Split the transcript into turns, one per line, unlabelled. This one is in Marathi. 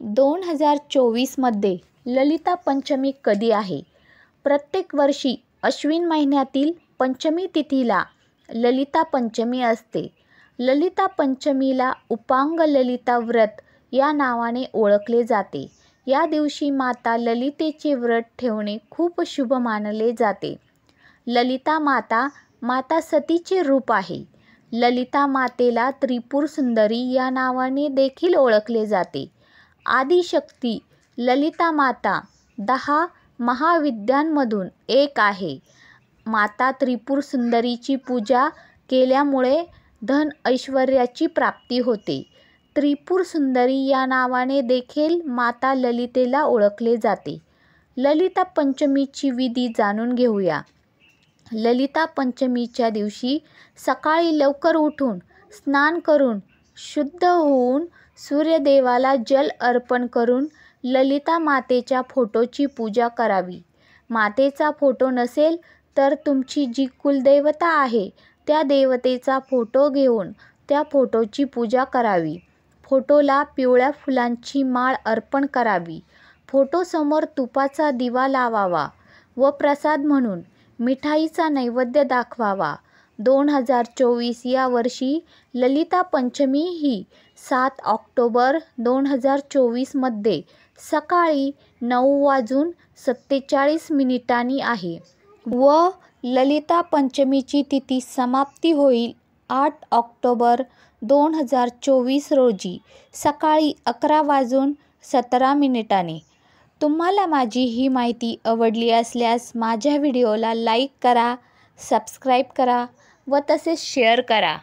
2024मध्ये ललिता पंचमी कधी आहे? प्रत्येक वर्षी अश्विन महिन्यातील पंचमी तिथीला ललिता पंचमी असते. ललिता पंचमीला उपांग ललिता व्रत या नावाने ओळखले जाते. या दिवशी माता ललितेचे व्रत ठेवणे खूप शुभ मानले जाते. ललिता माता माता सतीचे रूप आहे. ललिता मातेला त्रिपुर सुंदरी या नावाने देखील ओळखले जाते. आदिशक्ती ललिता माता 10 महाविद्यांमधून एक आहे. माता त्रिपुर सुंदरीची पूजा केल्यामुळे धन ऐश्वर्याची प्राप्ती होते. त्रिपुर सुंदरी या नावाने देखील माता ललितेला ओळखले जाते. ललिता पंचमीची विधी जाणून घेऊया. ललिता पंचमीच्या दिवशी सकाळी लवकर उठून स्नान करून शुद्ध होऊन सूर्यदेवाला जल अर्पण करून ललिता मातेच्या फोटोची पूजा करावी. मातेचा फोटो नसेल तर तुमची जी कुलदेवता आहे त्या देवतेचा फोटो घेऊन त्या फोटोची पूजा करावी. फोटोला पिवळ्या फुलांची माळ अर्पण करावी. फोटोसमोर तुपाचा दिवा लावावा व प्रसाद म्हणून मिठाईचा नैवेद्य दाखवावा. 2024 या वर्षी ललिता पंचमी ही 7 ऑक्टोबर 2024 मध्ये सकाळी 9:47 आहे व ललिता पंचमीची तिथी समाप्ती होईल 8 ऑक्टोबर 2024 रोजी सकाळी 11:17. तुम्हाला माझी ही माहिती आवडली असल्यास माझ्या व्हिडिओला लाईक करा, सबस्क्राईब करा व तसेच शेअर करा.